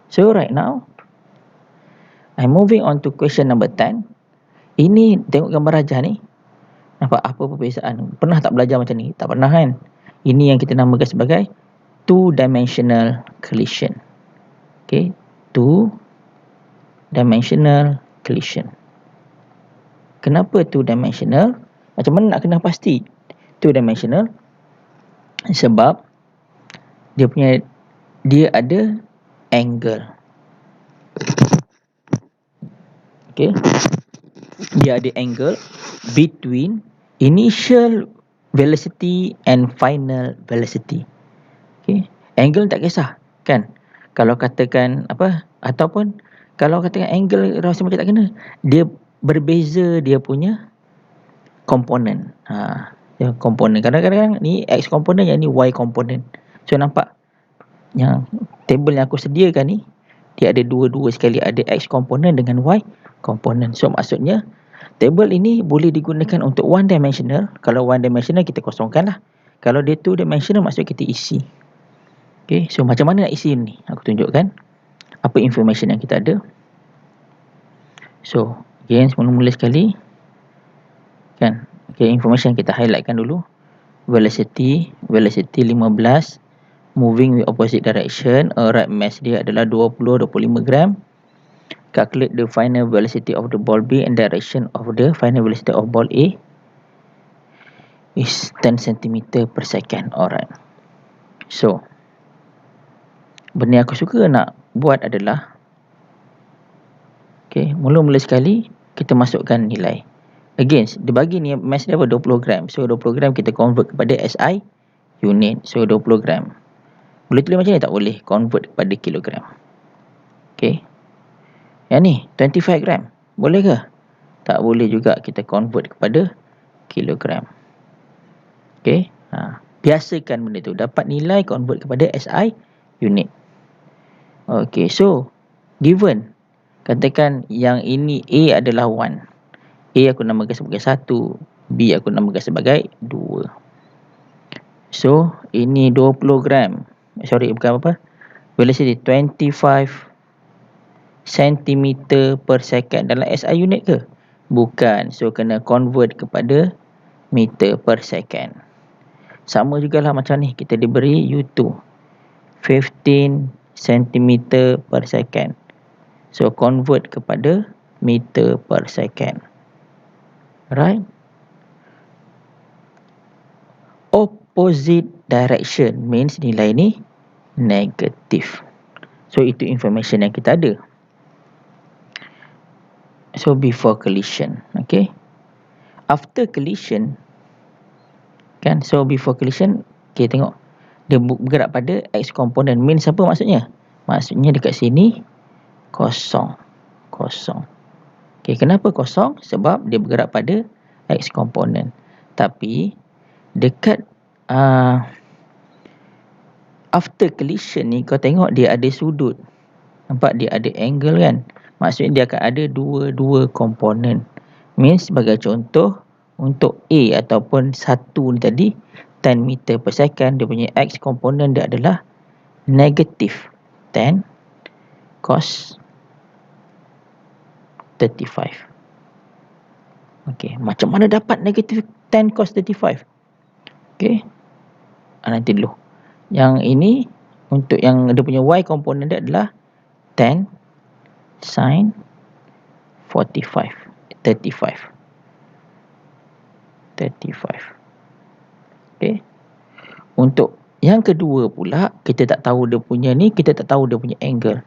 So right now, I'm moving on to question number 10. Ini tengok gambar rajah ni. Nampak apa perbezaan? Pernah tak belajar macam ni? Tak pernah kan? Ini yang kita namakan sebagai two-dimensional collision. Okay, two-dimensional collision. Kenapa two-dimensional? Macam mana nak kena pasti two-dimensional? Sebab dia ada angle. Okay, dia ada angle between initial velocity and final velocity. Okay, angle tak kisah kan? Kalau katakan apa, ataupun kalau katakan angle rasa macam tak kena, dia berbeza dia punya komponen. Yang komponen kadang-kadang ni x komponen, yang ni y komponen. So nampak yang table yang aku sediakan ni, dia ada dua-dua sekali, ada x komponen dengan y komponen. So maksudnya table ini boleh digunakan untuk one dimensional. Kalau one dimensional kita kosongkan lah. Kalau dia two dimensional maksudnya kita isi. Okay, so macam mana nak isi ni? Aku tunjukkan apa information yang kita ada. So again, mula-mula sekali kan, okay, information kita highlightkan dulu. Velocity 15, moving with opposite direction, alright, mass dia adalah 25 gram. Calculate the final velocity of the ball B and direction of the final velocity of ball A is 10 cm per second. Alright, so benda yang aku suka nak buat adalah, okay, mula-mula sekali kita masukkan nilai. Again, dia bagi ni mass dia apa? 20 gram. So 20 gram kita convert kepada SI unit. So 20 gram. Boleh tulis macam ni? Tak boleh. Convert kepada kilogram. Okay, yang ni 25 gram. Boleh ke? Tak boleh juga, kita convert kepada kilogram. Okay, biasakan benda tu. Dapat nilai, convert kepada SI unit. Okay, so given, katakan yang ini A adalah 1. A aku namakan sebagai 1, B aku namakan sebagai 2. So ini 20 gram. Sorry, bukan apa, velocity 25 cm per second. Dalam SI unit ke? Bukan. So kena convert kepada meter per second. Sama jugalah macam ni, kita diberi U2 15 cm per second. So convert kepada meter per second. Right? Opposite direction means nilai ni negatif. So itu information yang kita ada. So before collision, okay. After collision, kan? So before collision, okay, tengok dia bergerak pada x komponen. Means apa maksudnya? Maksudnya dekat sini kosong. Okay, kenapa kosong? Sebab dia bergerak pada x komponen. Tapi dekat after collision ni, kau tengok dia ada sudut. Nampak dia ada angle kan? Maksudnya dia akan ada dua komponen. Means sebagai contoh, untuk A ataupun 1 ni tadi 10 meter per second, dia punya x komponen dia adalah negatif 10 cos 35. Okay, macam mana dapat negatif 10 cos 35? Okay, nanti dulu. Yang ini untuk yang dia punya y komponen dia adalah 10 sin 35. Okay. Untuk yang kedua pula, kita tak tahu dia punya ni, kita tak tahu dia punya angle.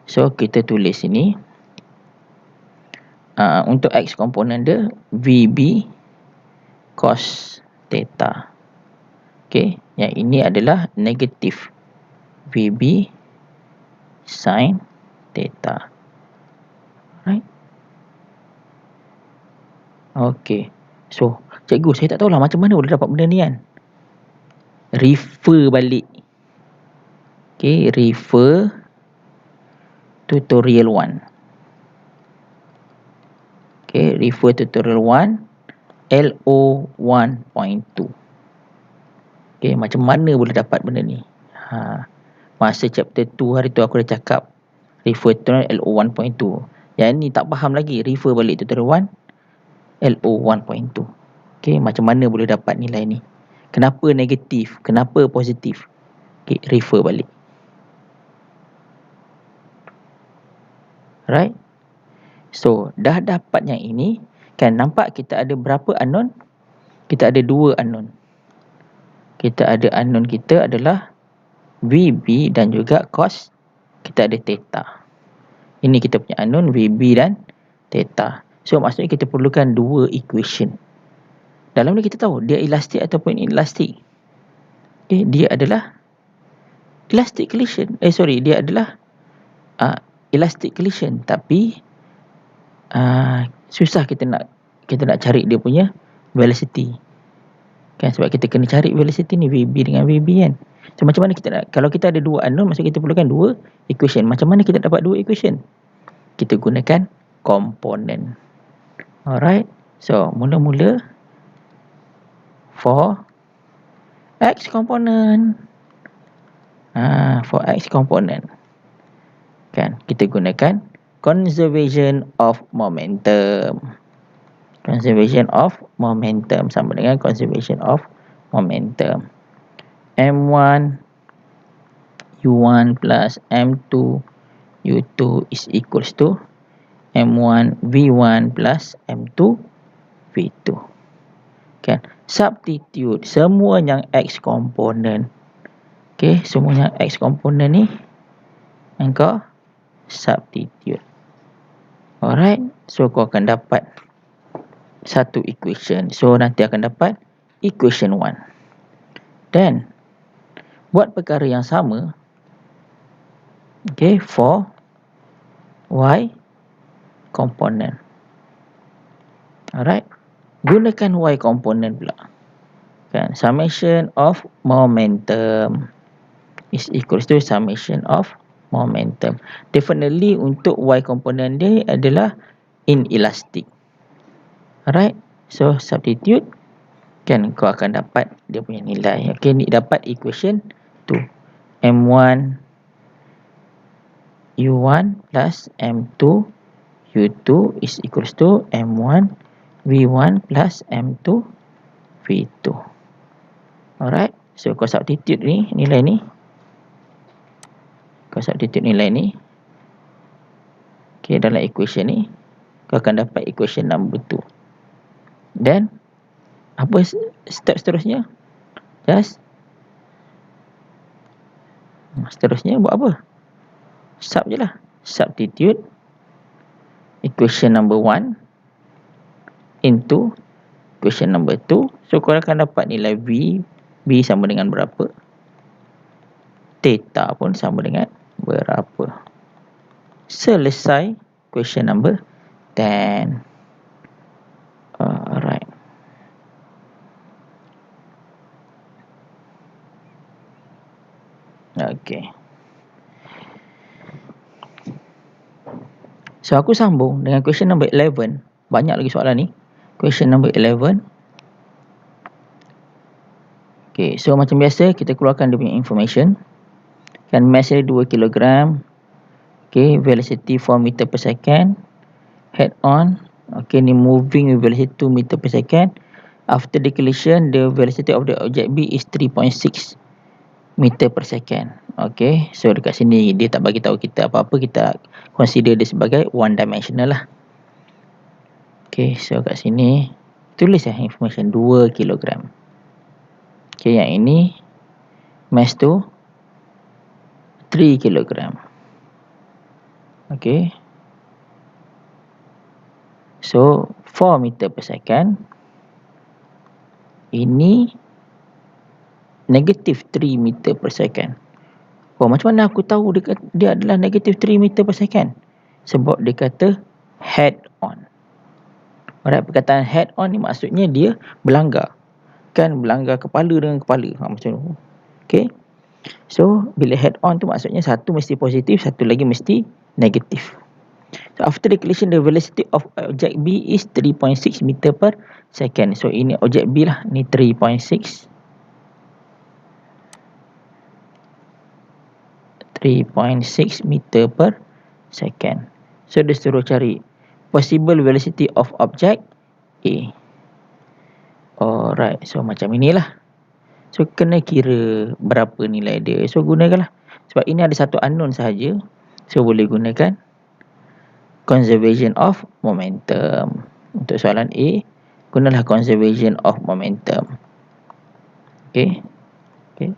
So kita tulis sini, untuk x komponen dia VB cos theta. Okay, yang ini adalah negatif VB sin theta. Right? Okay, so cikgu, saya tak tahulah macam mana boleh dapat benda ni kan. Refer balik. Okay, refer tutorial 1. Okay, refer tutorial 1 LO 1.2. Okay, macam mana boleh dapat benda ni? Masa chapter 2 hari tu aku dah cakap Refer tutorial LO 1.2. Yang ni tak faham lagi, refer balik tutorial 1 LO 1.2. Okay, macam mana boleh dapat nilai ni? Kenapa negatif? Kenapa positif? Okay, refer balik. Right? So, dah dapat yang ini, kan nampak kita ada berapa unknown? Kita ada 2 unknown. Kita ada unknown kita adalah VB dan juga cos. Kita ada theta. Ini kita punya unknown VB dan theta. So, maksudnya kita perlukan 2 equation. Dalam ni kita tahu dia elastik ataupun inelastik. Okay, dia adalah elastic collision. Dia adalah elastic collision, tapi susah kita nak cari dia punya velocity. Kan, sebab kita kena cari velocity ni VB dengan VB kan. So, macam mana kita nak, kalau kita ada 2 unknown, maksudnya kita perlukan 2 equation. Macam mana kita dapat 2 equation? Kita gunakan komponen. Alright. So, mula-mula for X component. For X component. Kan, kita gunakan conservation of momentum. Conservation of momentum sama dengan conservation of momentum. M1 U1 plus M2 U2 is equals to M1 V1 plus M2 V2. Kan, substitute semua yang X komponen. Okay, semua yang X komponen ni engkau substitute. Alright, so kau akan dapat satu equation. So, nanti akan dapat equation 1. Dan buat perkara yang sama, okay, for Y component. Alright, gunakan Y component pula. Kan, summation of momentum is equals to summation of momentum. Definitely untuk Y component dia adalah inelastic. Alright, so substitute, kan kau akan dapat dia punya nilai. Okay, ni dapat equation 2. M1 U1 plus M2 U2 is equals to M1 V1 plus M2 V2. Alright, so kau substitute ni, nilai ni. Kau substitute nilai ni. Okay, dalam equation ni, kau akan dapat equation number 2. Dan apa step seterusnya? Just seterusnya buat apa? Sub je lah. Substitute equation number 1 into equation number 2. So, kau akan dapat nilai V. B sama dengan berapa? Theta pun sama dengan berapa? Selesai question number 10. Alright. Okay. So, aku sambung dengan question number 11. Banyak lagi soalan ni. Question number 11. Okay, so macam biasa kita keluarkan dia punya information. Kan, mass dia 2 kg. Okay, velocity 4 meter per second. Head on. Okay, ni moving with velocity 2 meter per second. After the collision, the velocity of the object B is 3.6 meter per second. Okay, so dekat sini dia tak bagi tahu kita apa-apa. Kita consider dia sebagai one dimensional lah. Okay, so kat sini tulis information 2 kg. Okay, yang ini mass tu 3 kg. Okay, so 4 meter per second. Ini negative 3 meter per second. Oh, macam mana aku tahu dia adalah negative 3 meter per second? Sebab dia kata head on. Alright, perkataan head on ni maksudnya dia berlanggar. Kan, berlanggar kepala dengan kepala. Macam tu. Okay. So, bila head on tu maksudnya satu mesti positif, satu lagi mesti negatif. So, after the collision, the velocity of object B is 3.6 meter per second. So, ini objek B lah. Ni 3.6 meter per second. So dia suruh cari possible velocity of object A. Alright, so macam inilah. So kena kira berapa nilai dia. So gunakanlah. Sebab ini ada satu unknown sahaja. So boleh gunakan conservation of momentum. Untuk soalan A, gunalah conservation of momentum. Okay. Okay.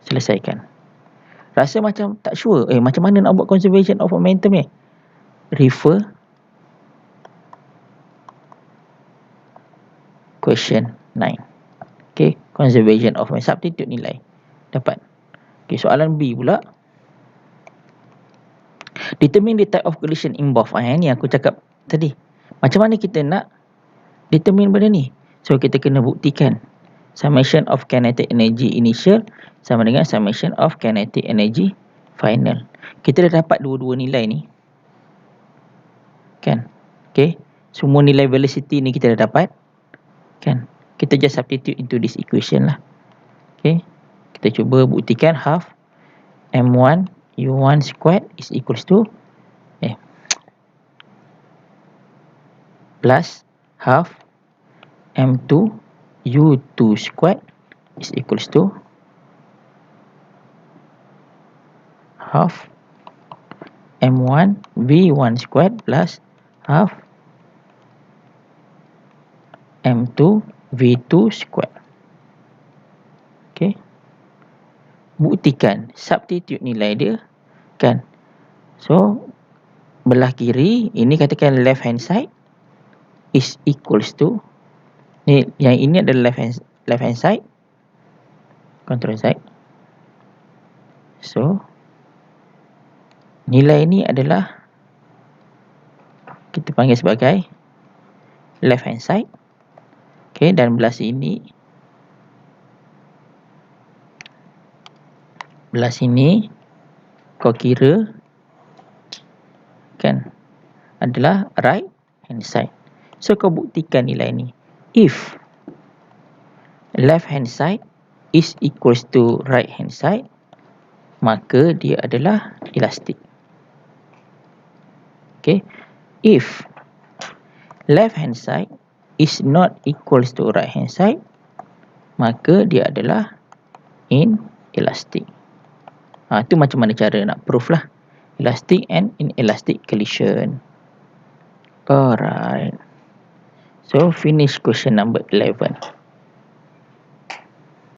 Selesaikan. Rasa macam tak sure. Macam mana nak buat conservation of momentum ni? Refer question 9. Okay. Conservation of momentum. Substitute nilai. Dapat. Okay. Soalan B pula. Determine the type of collision involved. Ini aku cakap tadi. Macam mana kita nak determine benda ni? So kita kena buktikan summation of kinetic energy initial sama dengan summation of kinetic energy final. Kita dah dapat dua-dua nilai ni. Kan? Okay. Semua nilai velocity ni kita dah dapat. Kan? Kita just substitute into this equation lah. Okay. Kita cuba buktikan half m1 u1 squared is equals to plus half m2 u2 squared is equals to half m1 v1 squared plus half m2 v2 squared. Okay. Buktikan, substitute nilai dia. Kan? So, belah kiri, ini katakan left hand side is equals to, yang ini adalah left hand side, control side. So, nilai ini adalah kita panggil sebagai left hand side. Okay, dan belah sini kau kira kan adalah right hand side. So kau buktikan nilai ni. If left hand side is equals to right hand side, maka dia adalah elastik. Okay. If left hand side is not equals to right hand side, maka dia adalah inelastic. Itu macam mana cara nak proof lah. Elastic and inelastic collision. Alright. So finish question number 11.